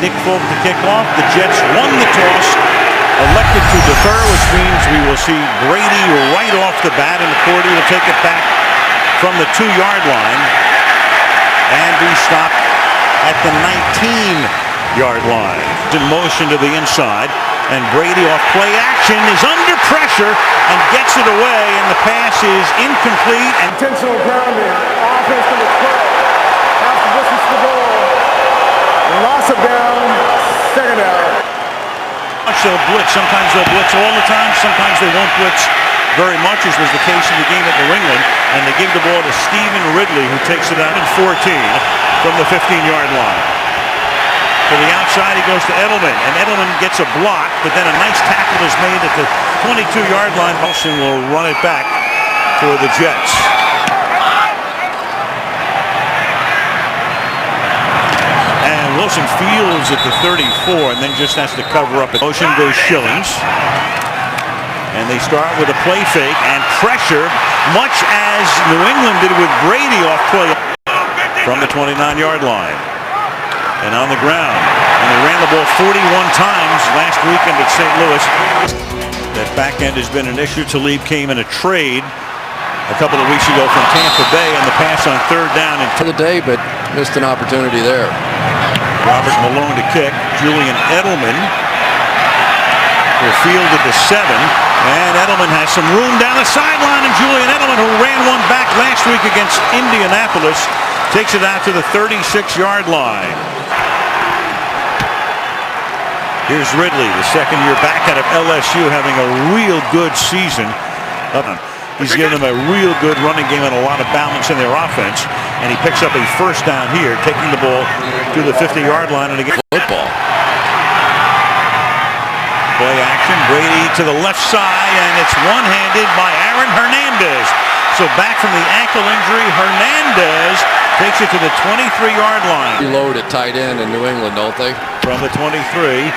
Nick Folk to kick off. The Jets won the toss, elected to defer, which means we will see Brady right off the bat, and McCourty will take it back from the 2-yard line and be stopped at the 19-yard line. In motion to the inside, and Brady off play action is under pressure and gets it away, and the pass is incomplete. And intentional grounding, offensive play, half the distance to goal, loss of down, second down. They'll blitz. Sometimes they'll blitz all the time. Sometimes they won't blitz very much, as was the case in the game at New England. And they give the ball to Stephen Ridley, who takes it out at 14 from the 15-yard line. To the outside, he goes to Edelman, and Edelman gets a block, but then a nice tackle is made at the 22-yard line. Wilson will run it back for the Jets. And Wilson fields at the 34 and then just has to cover up. Motion goes Schillings. And they start with a play fake and pressure, much as New England did with Brady off play from the 29-yard line. And on the ground. And they ran the ball 41 times last weekend at St. Louis. That back end has been an issue. Talib came in a trade a couple of weeks ago from Tampa Bay, and the pass on third down and for the day, but missed an opportunity there. Robert Malone to kick. Julian Edelman will field at the 7, and Edelman has some room down the sideline, and Julian Edelman, who ran one back last week against Indianapolis, takes it out to the 36-yard line. Here's Ridley, the second-year back out of LSU, having a real good season. He's given them a real good running game and a lot of balance in their offense, and he picks up a first down here, taking the ball to the 50-yard line and again. Football. Play action, Brady to the left side, and it's one-handed by Aaron Hernandez. So back from the ankle injury, Hernandez takes it to the 23-yard line. Reload at tight end in New England, don't they? From the 23.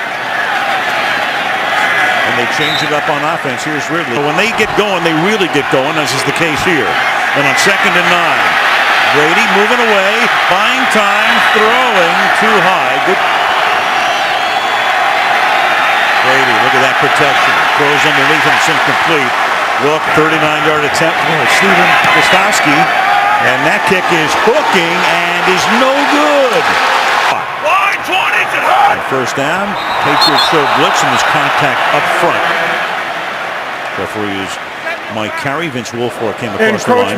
And they change it up on offense. Here's Ridley. When they get going, they really get going, as is the case here. And on 2nd and 9, Brady moving away, buying time, throwing too high. Good. Brady, look at that protection. Throws underneath him, it's incomplete. Look, 39-yard attempt. Steven Gostowski. And that kick is hooking and is no good. And first down, Patriots show blitz and there's contact up front. Referee is Mike Carey. Vince Wilfork came across the line.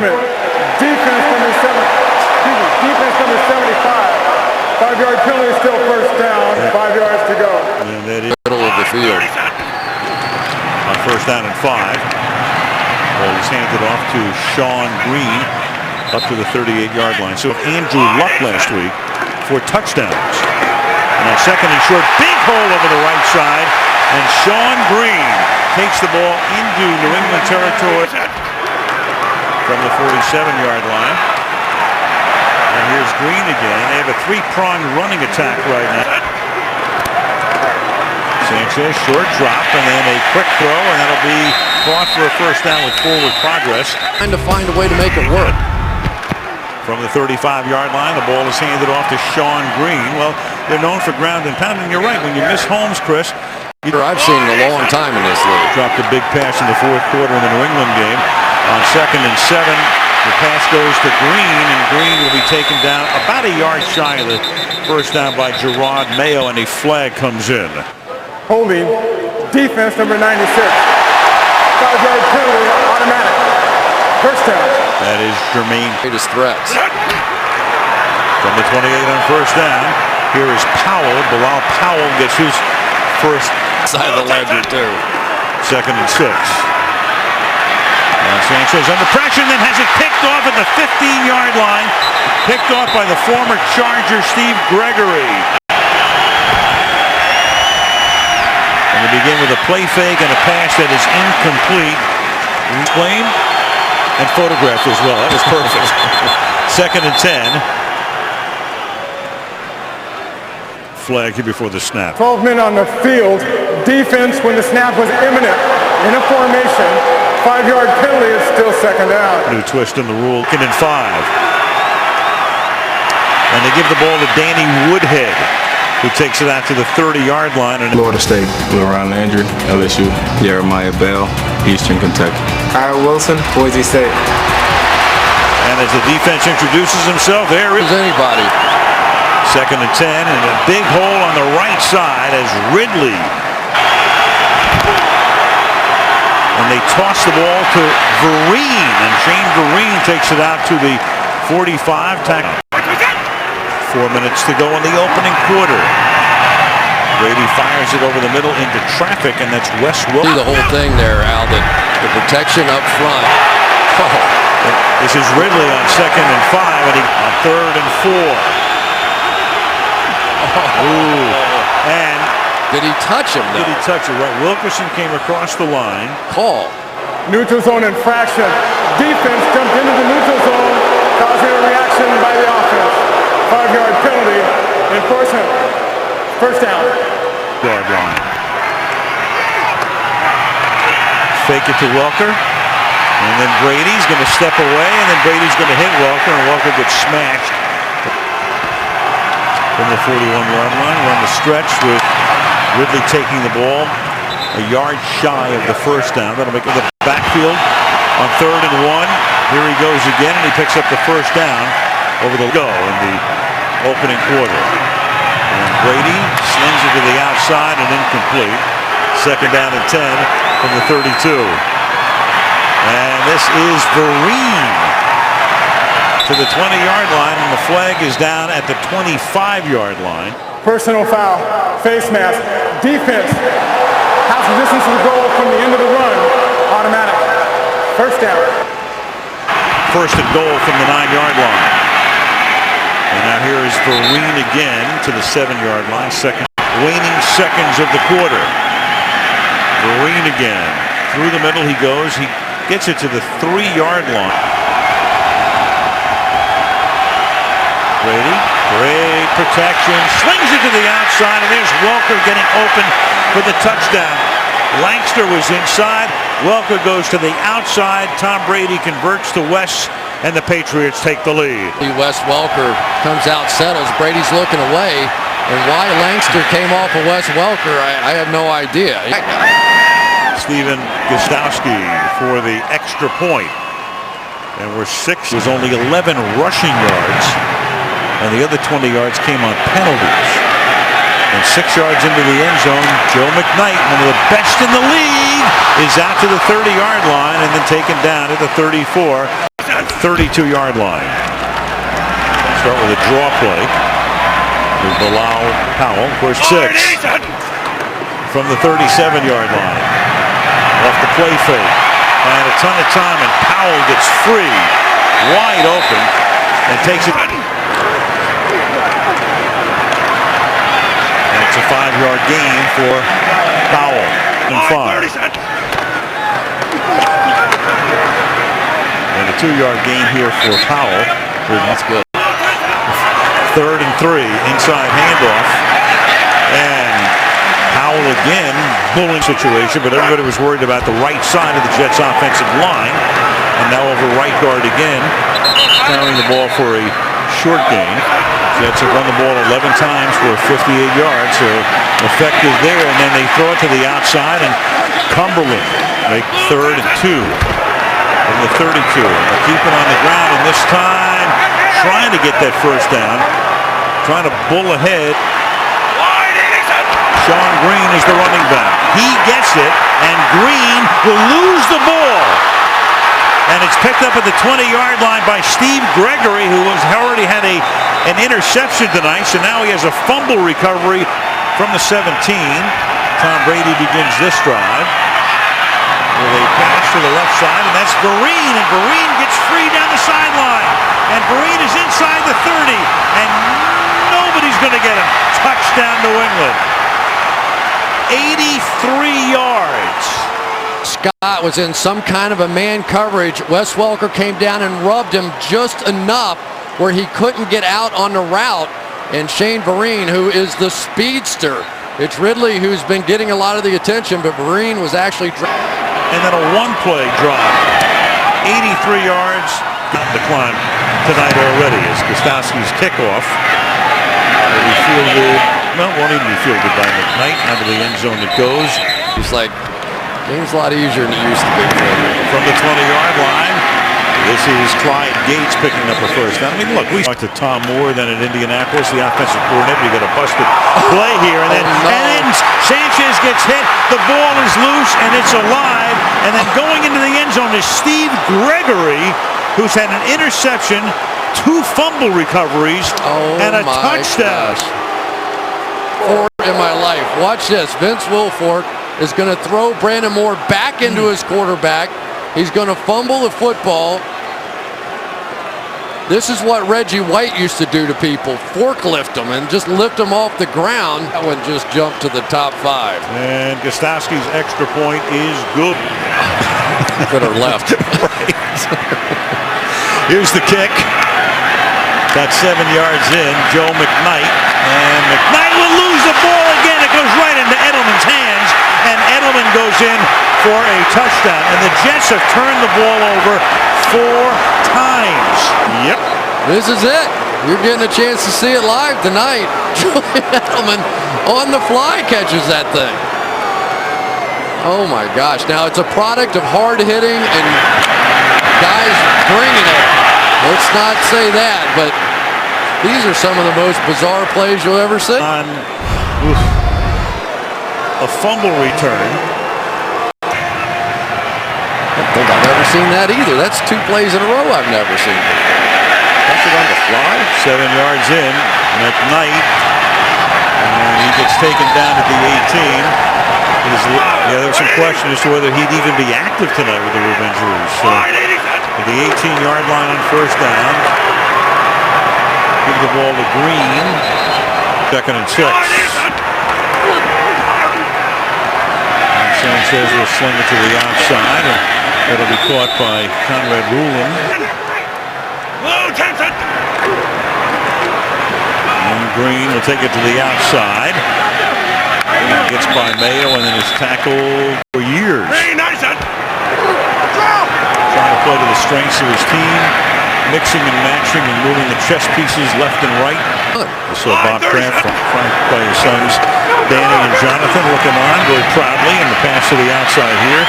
Defense number 75. 5-yard penalty, still first down. 5 yards to go. And that is Middle of the field. On first down and 5. Ball is handed off to Sean Green up to the 38-yard line. So Andrew Luck last week for touchdowns. And on 2nd and short, big hole over the right side, and Sean Green takes the ball into New England territory from the 47-yard line. And here's Green again. They have a 3-pronged running attack right now. Sanchez, short drop, and then a quick throw, and that'll be caught for a first down with forward progress. Trying to find a way to make it work. From the 35-yard line, the ball is handed off to Sean Green. Well, they're known for ground and pound, and you're right. When you miss Holmes, Chris, I've seen in a long time in this league. Dropped a big pass in the fourth quarter in the New England game. On 2nd and 7, the pass goes to Green, and Green will be taken down about a yard shy of the first down by Gerard Mayo, and a flag comes in. Holding, defense number 96. 5-yard penalty, automatic. First down. That is Jermaine. Greatest threats. From the 28 on first down, here is Powell. Bilal Powell gets his first. Side of the ledger, too. 2nd and 6. And Sanchez under pressure, and then has it picked off at the 15-yard line. Picked off by the former Charger, Steve Gregory. And they begin with a play fake and a pass that is incomplete. Claim and photographed as well. That was perfect. 2nd and 10. Flag here before the snap. 12 men on the field. Defense when the snap was imminent. In a formation. 5-yard penalty is still second down. New twist in the rule. 2nd and 5. And they give the ball to Danny Woodhead. who takes it out to the 30-yard line. And Florida State, Leron Landry, LSU, Jeremiah Bell, Eastern Kentucky. Kyle Wilson, Boise State. And as the defense introduces himself, there is Anybody. 2nd and 10, and a big hole on the right side as Ridley. And they toss the ball to Vereen, and Shane Vereen takes it out to the 45. 4 minutes to go in the opening quarter. Brady fires it over the middle into traffic, and that's Wes Wilson. See the whole thing there, Al, the protection up front. Oh. This is Ridley on 2nd and 5, and on 3rd and 4. Ooh. And Did he touch him, though? did he touch it? Right. Wilkerson came across the line. Call. Neutral zone infraction. Defense jumped into the neutral zone, causing a reaction by the offense. 5-yard penalty. Enforcement. First down. Yard line. Fake it to Welker. And then Brady's going to step away, and then Brady's going to hit Welker, and Welker gets smashed from the 41-yard line. We're on the stretch with Ridley taking the ball a yard shy of the first down. That'll make it the backfield on 3rd and 1. Here he goes again, and he picks up the first down over the go in the opening quarter. And Brady slings it to the outside and incomplete. 2nd down and 10 from the 32. And this is Vereen to the 20-yard line, and the flag is down at the 25-yard line. Personal foul. Face mask. Defense. Half the distance to the goal from the end of the run. Automatic. First down. 1st and goal from the 9-yard line. And now here is Vereen again to the 7-yard line. Waning seconds of the quarter. Vereen again. Through the middle he goes. He gets it to the 3-yard line. Brady, great protection, slings it to the outside, and there's Welker getting open for the touchdown. Lankster was inside. Welker goes to the outside. Tom Brady converts to Wes, and the Patriots take the lead. Wes Welker comes out, settles. Brady's looking away. And why Lankster came off of Wes Welker, I have no idea. Steven Gostowski for the extra point. And we're 6. It was only 11 rushing yards, and the other 20 yards came on penalties. And 6 yards into the end zone, Joe McKnight, one of the best in the league, is out to the 30-yard line and then taken down at the 34, 32-yard line. Start with a draw play with Bilal Powell, of course, 6 from the 37-yard line. Off the play fake, and a ton of time, and Powell gets free, wide open, and takes it. And it's a 5-yard gain for Powell. And 5. And a 2-yard gain here for Powell. That's good. 3rd and 3, inside handoff, and Powell again, bullying situation, but everybody was worried about the right side of the Jets' offensive line. And now over right guard again, carrying the ball for a short gain. Jets have run the ball 11 times for 58 yards, so effective there. And then they throw it to the outside, and Cumberland make 3rd and 2 from the 32. They keep it on the ground, and this time trying to get that first down, trying to bull ahead. Sean Green is the running back. He gets it, and Green will lose the ball. And it's picked up at the 20-yard line by Steve Gregory, who has already had an interception tonight, so now he has a fumble recovery from the 17. Tom Brady begins this drive with a pass to the left side, and that's Vereen, and Vereen gets free down the sideline. And Vereen is inside the 30, and nobody's going to get him. Touchdown, New England. 83 yards. Scott was in some kind of a man coverage. Wes Welker came down and rubbed him just enough where he couldn't get out on the route. And Shane Vereen, who is the speedster. It's Ridley who's been getting a lot of the attention, but Vereen was actually... And then a one-play drive. 83 yards. The climb tonight already is Gostowski's kickoff. He fielded No, won't even be fielded by McKnight. Out of the end zone it goes. It's like, game's a lot easier than it used to be for you. From the 20-yard line, this is Clyde Gates picking up a first down. I mean, look, we talked to Tom Moore then at Indianapolis, the offensive coordinator. You got a busted play here, and then Sanchez gets hit. The ball is loose, and it's alive. And then going into the end zone is Steve Gregory, who's had an interception, 2 fumble recoveries, and a touchdown. Four in my life. Watch this. Vince Wilfork is going to throw Brandon Moore back into his quarterback. He's going to fumble the football. This is what Reggie White used to do to people. Forklift them and just lift them off the ground. That one just jumped to the top 5. And Gostowski's extra point is good. Could have left. Right. Here's the kick. Got 7 yards in. Joe McKnight. And McKnight will lose the ball again. It goes right into Edelman's hands. And Edelman goes in for a touchdown. And the Jets have turned the ball over 4 times. Yep. This is it. You're getting a chance to see it live tonight. Julian Edelman on the fly catches that thing. Oh my gosh. Now it's a product of hard hitting and guys bringing it. Let's not say that, but these are some of the most bizarre plays you'll ever see. On a fumble return. I don't think I've ever seen that either. That's 2 plays in a row I've never seen. That's it on the fly. 7 yards in. McKnight. And he gets taken down at the 18. There was some question as to whether he'd even be active tonight with the rib injuries. So at the 18-yard line on first down. Give the ball to Green. 2nd and 6. And Sanchez will sling it to the outside. And that'll be caught by Conrad Rulin. And Green will take it to the outside. And gets by Mayo and then is tackled for years. Trying to play to the strengths of his team, mixing and matching and moving the chess pieces left and right. So Bob Kraft flanked by his sons Danny and Jonathan looking on very proudly, and the pass to the outside here,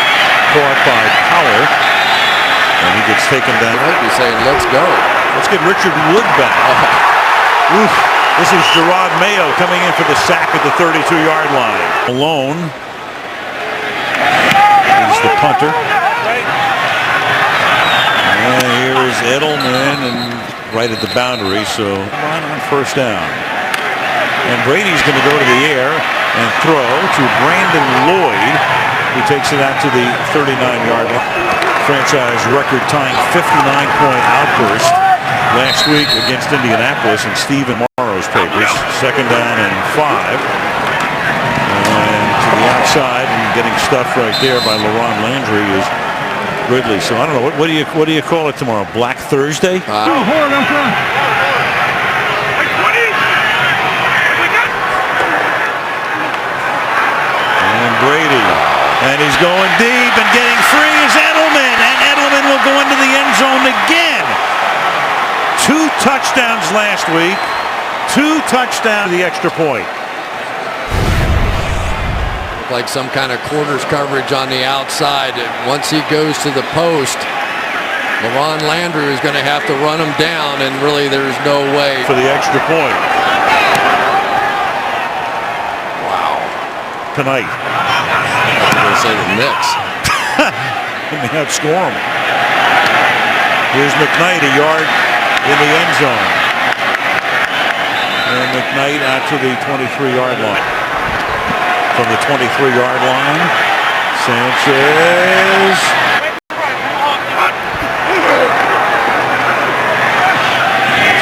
caught by Power, and he gets taken down. He's saying, let's go. Let's get Richard Wood back. Oof. This is Gerard Mayo coming in for the sack at the 32-yard line. Malone is the punter. And here is Edelman and right at the boundary, so line on first down. And Brady's going to go to the air and throw to Brandon Lloyd, who takes it out to the 39-yard line. Franchise record tying 59-point outburst last week against Indianapolis in Stephen Morrow's papers. 2nd down and 5. And to the outside and getting stuffed right there by LaRon Landry is Ridley. So I don't know, what do you call it tomorrow? Black Thursday? And Brady, and he's going deep and getting free is Edelman, and Edelman will go into the end zone again. 2 touchdowns last week, 2 touchdowns, the extra point. Like some kind of quarters coverage on the outside. And once he goes to the post, LaRon Landry is going to have to run him down, and really there's no way. For the extra point. Wow. Tonight. I'm going to say the Knicks. Let me outscore him. Here's McKnight, a yard in the end zone. And McKnight out to the 23-yard line. From the 23-yard line, Sanchez.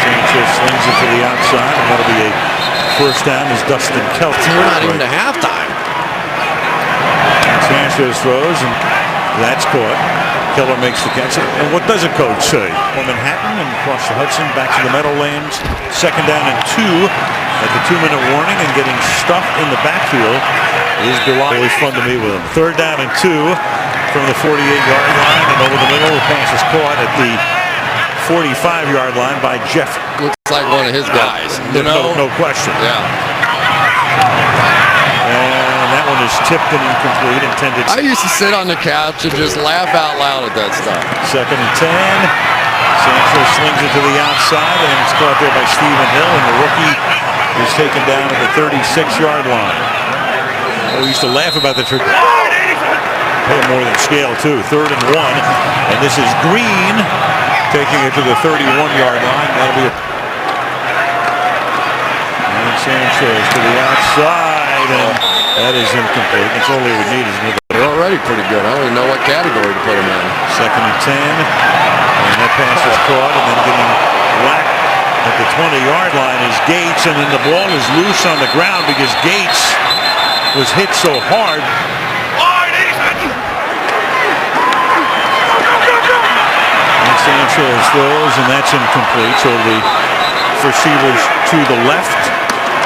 Sanchez slings it to the outside, and that'll be a first down as Dustin Kelton. We're not even to halftime. Sanchez throws, and that's caught. Keller makes the catch. And what does a coach say? From Manhattan and across the Hudson back to the Meadowlands. 2nd down and 2 at the 2-minute warning, and getting stuffed in the backfield is Bilal. Always fun to meet with him. 3rd down and 2 from the 48-yard line, and over the middle. The pass is caught at the 45-yard line by Jeff. Looks like one of his guys. No question. Yeah. tipped and incomplete. Intended. I used to sit on the couch and just laugh out loud at that stuff. 2nd and 10. Sanchez slings it to the outside, and it's caught there by Stephen Hill, and the rookie is taken down at the 36-yard line. We used to laugh about the trick. Pay more than scale, too. 3rd and 1, and this is Green taking it to the 31-yard line. That'll be and Sanchez to the outside, and that is incomplete. That's all they would need is another. They're already pretty good. I don't even know what category to put them in. 2nd and 10, and that pass is caught, and then getting whacked at the 20-yard line is Gates, and then the ball is loose on the ground because Gates was hit so hard. And Sanchez throws, and that's incomplete. So the receivers to the left,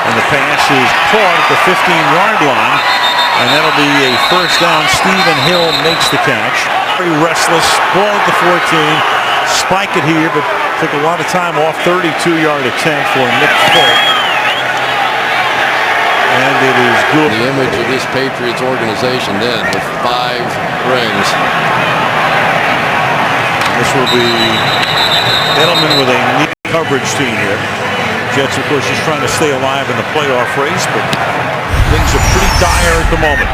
and the pass is caught at the 15-yard line, and that'll be a first down. Stephen Hill makes the catch. Very restless, ball at the 14. Spike it here, but took a lot of time off. 32-yard attempt for Nick Folk. And it is good. The image of this Patriots organization then with 5 rings. This will be Edelman with a neat coverage team here. Jets, of course, just trying to stay alive in the playoff race, but things are pretty dire at the moment.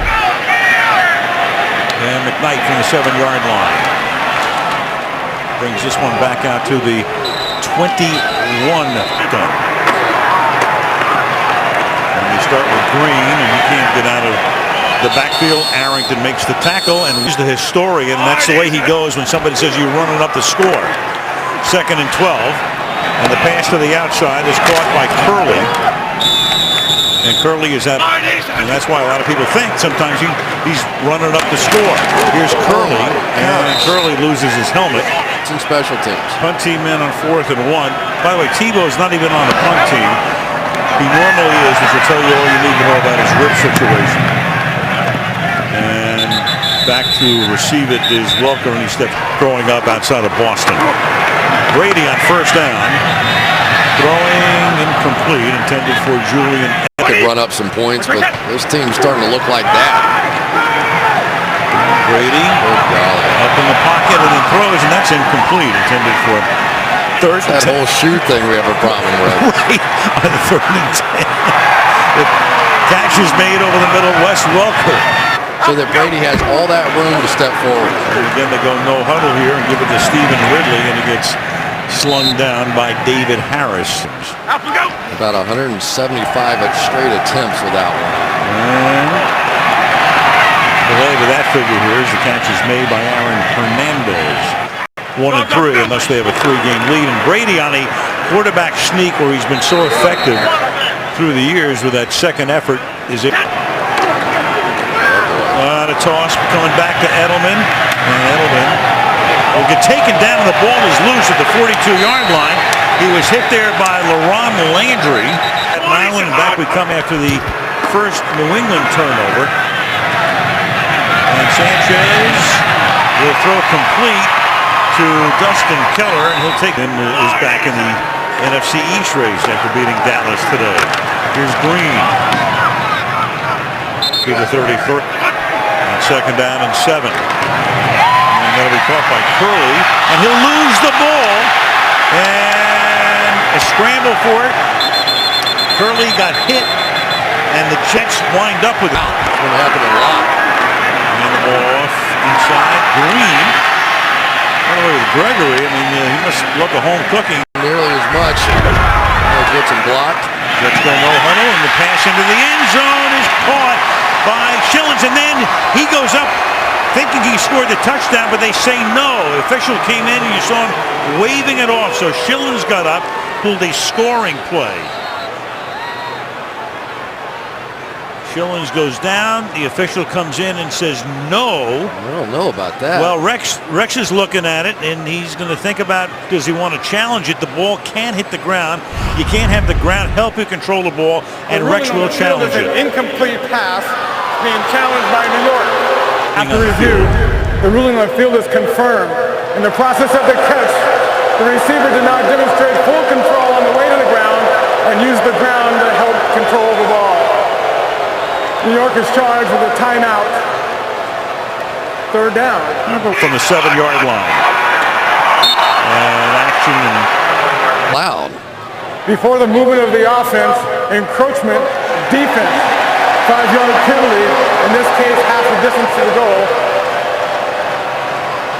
And McKnight from the 7-yard line brings this one back out to the 21 gun. And we start with Green, and he can't get out of the backfield. Arrington makes the tackle, and he's the historian. That's the way he goes when somebody says you're running up the score. 2nd and 12, and the pass to the outside is caught by Curley. And Curley is at, and that's why a lot of people think sometimes he's running up the score. Here's Curley, and Curley loses his helmet. Some special teams. Punt team in on 4th and 1. By the way, Tebow's not even on the punt team. He normally is, which will tell you all you need to know about his rib situation. And back to receive it is Welker, and he steps throwing up outside of Boston. Brady on 1st down. Throwing incomplete, intended for Julian. Could run up some points, but this team's starting to look like that. Brady up in the pocket and then throws, and that's incomplete, intended for 3rd and 10. That whole shoe thing we have a problem with. Right on the 3rd and 10. The catch is made over the middle. Wes Welker. So that Brady has all that room to step forward. And again, they go no huddle here and give it to Stephen Ridley, and he gets slung down by David Harris. About 175 straight attempts without one. And related to that figure here is the catch is made by Aaron Hernandez. 1 and 3 unless they have a 3-game lead. And Brady on a quarterback sneak where he's been so effective through the years with that second effort is it. The toss coming back to Edelman, and Edelman will get taken down, and the ball is loose at the 42-yard line. He was hit there by LaRon Landry. At Milan, and back we come after the first New England turnover. And Sanchez will throw complete to Dustin Keller, and he'll take him. Is back in the NFC East race after beating Dallas today. Here's Green to the 33rd. 2nd down and 7. And that'll be caught by Curley. And he'll lose the ball. And a scramble for it. Curley got hit. And the Jets wind up with it. It's going to happen a lot. And the ball off inside. Green. By the way, with Gregory, I mean, he must love the home cooking. Nearly as much. Gets him blocked. Jets go no huddle. And the pass into the end zone is caught by Shillings, and then he goes up thinking he scored the touchdown, but they say no. The official came in and you saw him waving it off, so Shillings got up, pulled a scoring play. Shillings goes down, the official comes in and says no. I don't know about that. Well, Rex is looking at it, and he's going to think about, does he want to challenge it? The ball can't hit the ground. You can't have the ground help you control the ball, and Rex will challenge it. An incomplete pass being challenged by New York. After review, the ruling on field is confirmed. In the process of the catch, the receiver did not demonstrate full control on the way to the ground and used the ground to help control the ball. New York is charged with a timeout. Third down. From the 7-yard line. And action Loud. Before the movement of the offense, encroachment, defense, 5-yard penalty, in this case half the distance to the goal.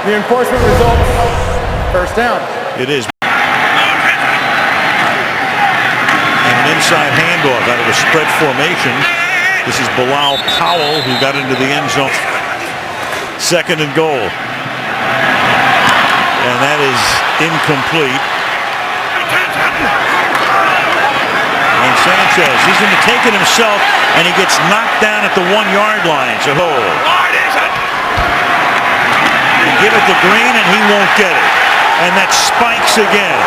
The enforcement results, first down. it is. And an inside handoff out of a spread formation. This is Bilal Powell who got into the end zone. Second and goal. And that is incomplete. And Sanchez, he's going to take it himself, and he gets knocked down at the 1-yard line. So hold. You give it to Green, and he won't get it. And that spikes again.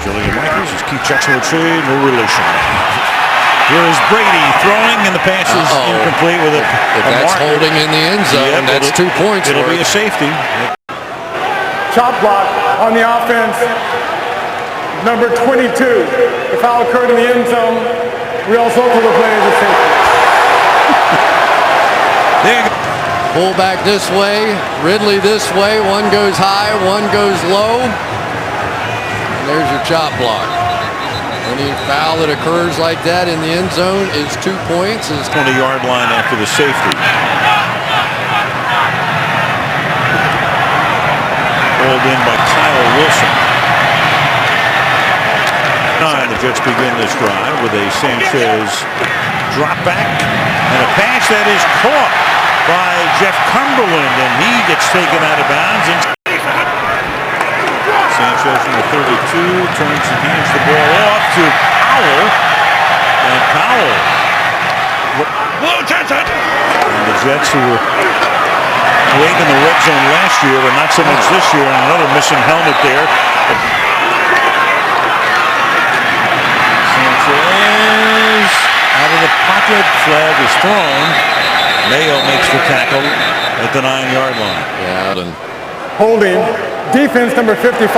Julian Michaels, his key checks no trade, no relation. Here is Brady throwing, and the pass is incomplete with a If that's marker. holding in the end zone, that's 2 points. It'll be a safety. Chop block on the offense. Number 22. The foul occurred in the end zone. We also call the play as a safety. There you go. Pull back this way, Ridley this way. One goes high, one goes low. And there's your chop block. Any foul that occurs like that in the end zone is 2 points. 20-yard line after the safety. Hauled in by Kyle Wilson. The Jets begin this drive with a Sanchez drop back and a pass that is caught by Jeff Cumberland, and he gets taken out of bounds. And Sanchez from the 32 turns and hands the ball off to Powell, and Powell. And the Jets, who were great in the red zone last year, but not so much this year, and another missing helmet there. Sanchez out of the pocket, flag is thrown. Mayo makes the tackle at the 9-yard line. Yeah. Holding, defense number 55.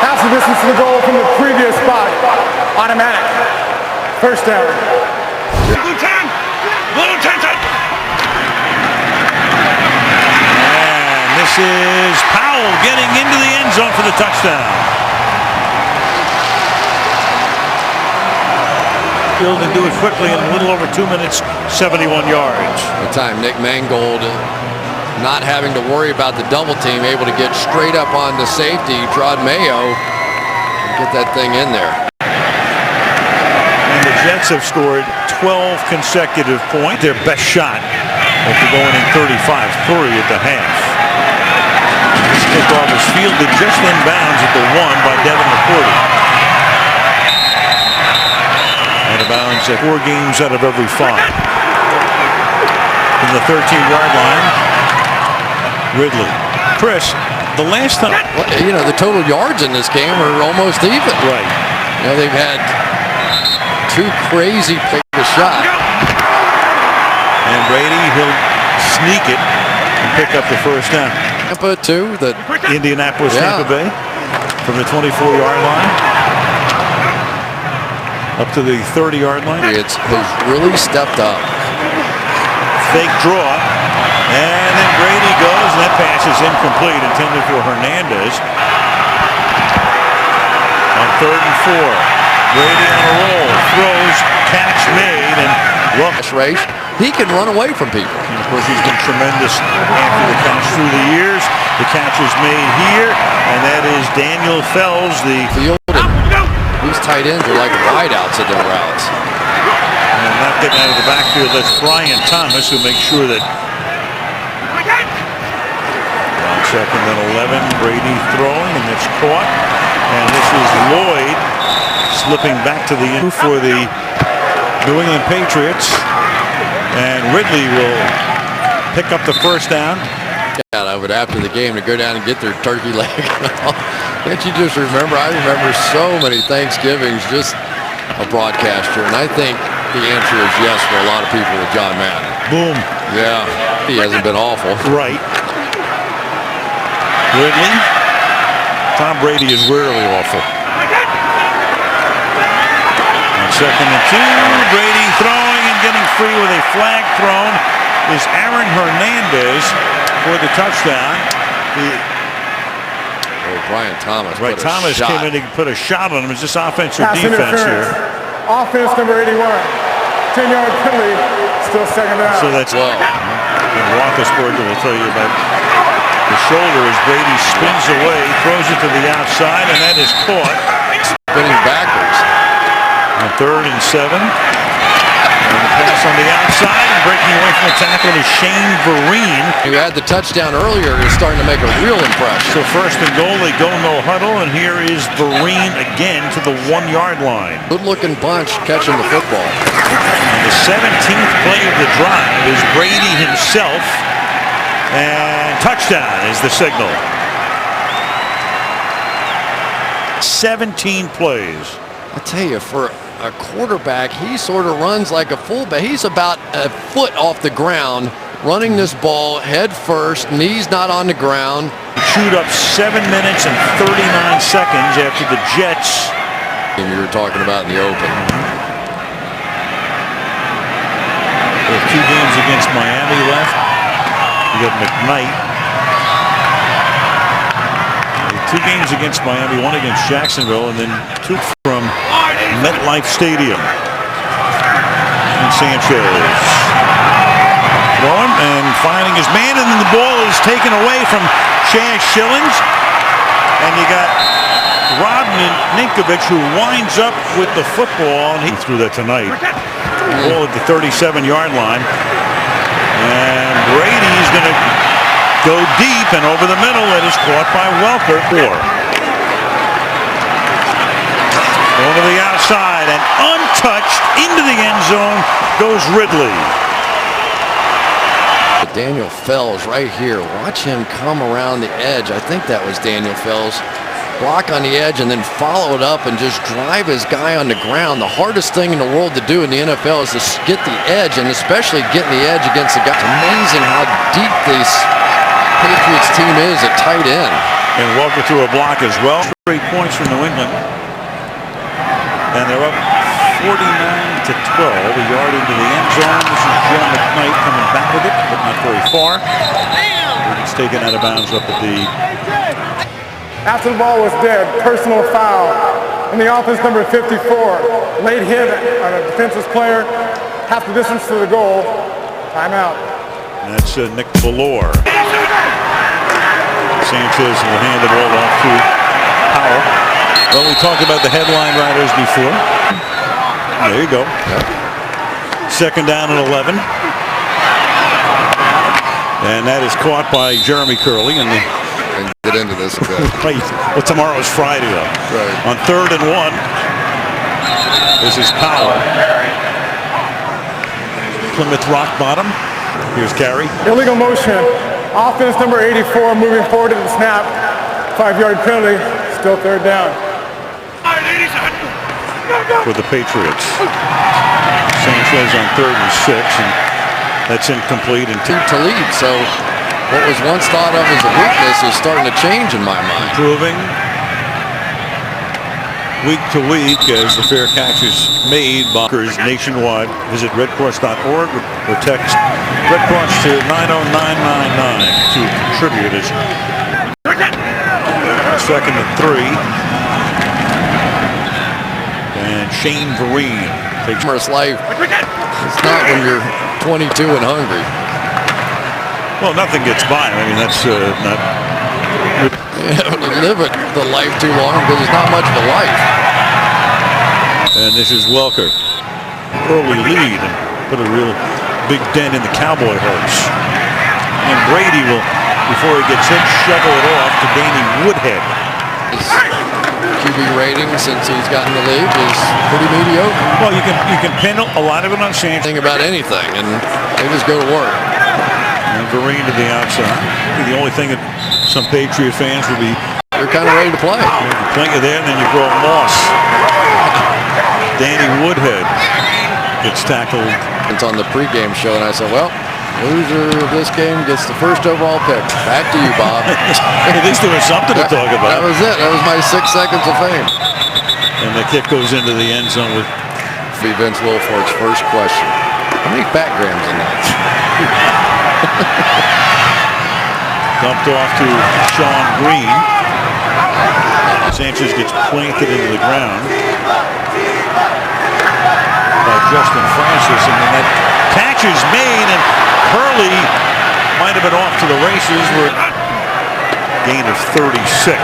Half the distance to the goal from the previous spot. Automatic. First down. And this is Powell getting into the end zone for the touchdown. Build and do it quickly in a little over 2 minutes, 71 yards. The time Nick Mangold not having to worry about the double team, able to get straight up on the safety, Trod Mayo, and get that thing in there. And the Jets have scored 12 consecutive points. Their best shot after going in 35-3 at the half. This kickoff is fielded just inbounds at the 1 by Devin McCourty. Out of bounds at 4 games out of every 5. From the 13-yard line, Ridley. Chris, the last time... Well, you know, the total yards in this game are almost even. Right. You know, they've had 2 crazy pick the shot. And Brady, he'll sneak it and pick up the first down. Tampa, too. Indianapolis, Tampa Bay. From the 24-yard line. Up to the 30-yard line. It's has really stepped up. Fake draw. And then Brady goes, and that pass is incomplete, intended for Hernandez. On 3rd and 4. Brady on a roll. Throws, catch made, and look. Race. He can run away from people. And of course, he's been tremendous after the catch through the years. The catch is made here, and that is Daniel Fells, the Field. These tight ends are like wideouts at their routes. And not getting out of the backfield. That's Brian Thomas, who makes sure that on 2nd and 11, Brady throwing, and it's caught. And this is Lloyd slipping back to the end for the New England Patriots. And Ridley will pick up the first down. Yeah, I would after the game to go down and get their turkey leg. Can't you just remember? I remember so many Thanksgivings, just a broadcaster, and I think the answer is yes for a lot of people with John Madden. Boom. Yeah, he hasn't been awful. Right. Ridley. Tom Brady is rarely awful. On 2nd and 2, Brady throwing and getting free. free with a flag thrown is Aaron Hernandez for the touchdown. Brian Thomas. Right, Thomas came in and put a shot on him. Is this offense or Pass defense here? Offense number 81. 10-yard penalty. Still second down. So that's Whoa. And Roethlisberger will tell you about the shoulder as Brady spins away, throws it to the outside, and that is caught. Spinning backwards. On 3rd and 7. And the pass on the outside, and breaking away from the tackle is Shane Vereen. Who had the touchdown earlier is starting to make a real impression. So 1st and goal, they go no huddle, and here is Vereen again to the 1-yard line. Good-looking bunch catching the football. And the 17th play of the drive is Brady himself, and touchdown is the signal. 17 plays. I tell you, for a quarterback, he sort of runs like a fullback. He's about a foot off the ground, running this ball head first, knees not on the ground. Chewed up 7 minutes and 39 seconds after the Jets. And you were talking about in the open. There are 2 games against Miami left. You got McKnight. 2 games against Miami, 1 against Jacksonville, and then 2 from MetLife Stadium. And Sanchez throwing and finding his man, and then the ball is taken away from Chaz Schillings. And you got Rodman Ninkovich, who winds up with the football, and he threw that tonight. Ball at the 37-yard line. And Brady's going to go deep and over the middle. That is caught by Welker. Going to the outside and untouched into the end zone goes Ridley. Daniel Fells right here. Watch him come around the edge. I think that was Daniel Fells. Block on the edge and then follow it up and just drive his guy on the ground. The hardest thing in the world to do in the NFL is to get the edge, and especially getting the edge against the guy. It's amazing how deep this Patriots team is at tight end. And Welker threw a block as well. 3 points for New England. And they're up 49-12, a yard into the end zone. This is Joe McKnight coming back with it, but not very far. It's taken out of bounds up at the... After the ball was dead, personal foul. In the offense number 54, late hit on a defensive player, half the distance to the goal. Timeout. And that's Nick Ballore. Sanchez will hand the ball off to Powell. Well, we talked about the headline riders before. There you go. Yep. 2nd down and 11. And that is caught by Jeremy Curley. And Get into this a bit. Well, tomorrow's Friday, though. Right. On 3rd and 1, this is Powell. Plymouth Rock bottom. Here's Carey. Illegal motion. Offense number 84 moving forward to the snap. 5-yard penalty. Still 3rd down. For the Patriots. Sanchez on 3rd and 6, and that's incomplete. And To lead, so what was once thought of as a weakness is starting to change in my mind. improving week to week as the fair catch is made by bankers nationwide. Visit redcross.org or text Red Cross to 90999 to contribute. As 2nd and 3. And Shane Vereen takes Humorous life. It's not when you're 22 and hungry. well, nothing gets by. I mean, that's not. You have to live it the life too long because it's not much of a life. And this is Welker. Early lead and put a real big dent in the Cowboy horse. And Brady will, before he gets hit, shovel it off to Danny Woodhead. His QB rating since he's gotten the league is pretty mediocre. Well, you can pin a lot of it on Sanchez. Think about anything, and they just go to work. And Vereen to the outside. The only thing that some Patriot fans will be They're kind of ready to play. playing it there, and then you grow Moss. Danny Woodhead gets tackled. It's on the pregame show, and I said, well, loser of this game gets the first overall pick. Back to you, Bob. At least there was something to talk That about. was it. That was my 6 seconds of fame. And the kick goes into the end zone with Be Vince Wilfork's first question. How many fat grams in that? Dumped off to Sean Green. Sanchez gets planted into the ground by Justin Francis, and then that catch is made, and Hurley might have been off to the races. We're gain of 36.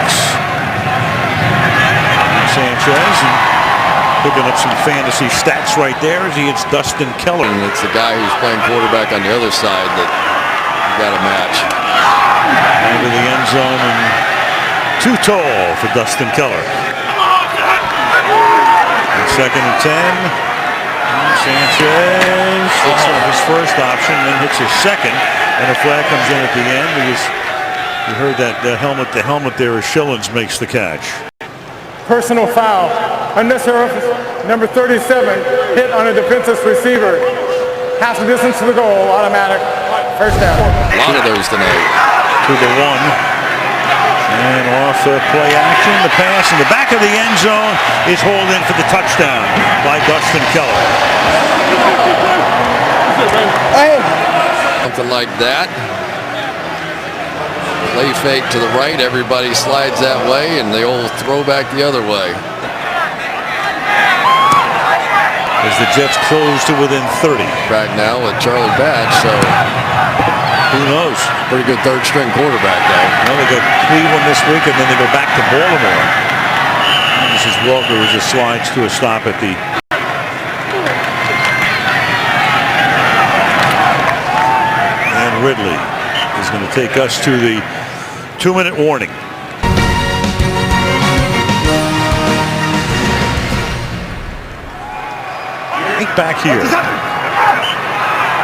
And Sanchez and picking up some fantasy stats right there as he hits Dustin Keller. And it's the guy who's playing quarterback on the other side that you got to match. Into the end zone and too tall for Dustin Keller. And 2nd and 10. Sanchez takes off his first option, then hits his second, and a flag comes in at the end because you heard that helmet to helmet there as Schillens makes the catch. Personal foul. Unnecessary number 37 hit on a defenseless receiver. Half the distance to the goal, automatic. First down. A lot of those tonight. To the 1. And off play action. The pass in the back of the end zone is hauled in for the touchdown by Dustin Keller. Something like that. Play fake to the right. Everybody slides that way, and the old throwback the other way. As the Jets close to within 30. Back now with Charlie Batch, so who knows? Pretty good third string quarterback though. Well, they go Cleveland this week, and then they go back to Baltimore. This is Walker who just slides to a stop at the and Ridley is going to take us to the 2-minute warning. Right back here.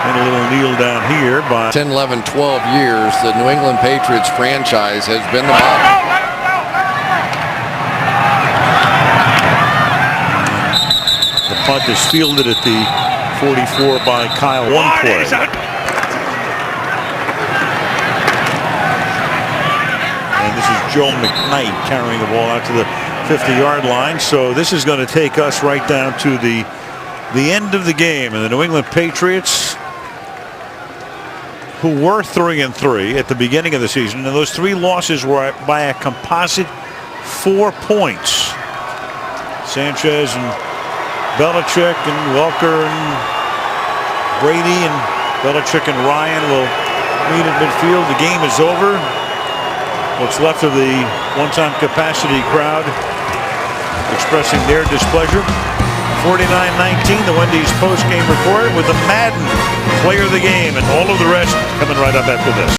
And a little kneel down here by 10, 11, 12 years, the New England Patriots franchise has been the model. The punt is fielded at the 44 by Kyle. One play. And this is Joe McKnight carrying the ball out to the 50-yard line. So this is going to take us right down to the end of the game. And the New England Patriots, who were 3-3 at the beginning of the season, and those 3 losses were by a composite 4 points. Sanchez and Belichick and Welker and Brady and Belichick and Ryan will meet at midfield. The game is over. What's left of the one-time capacity crowd expressing their displeasure. 49-19, the Wendy's post-game report with the Madden player of the game, and all of the rest coming right up after this.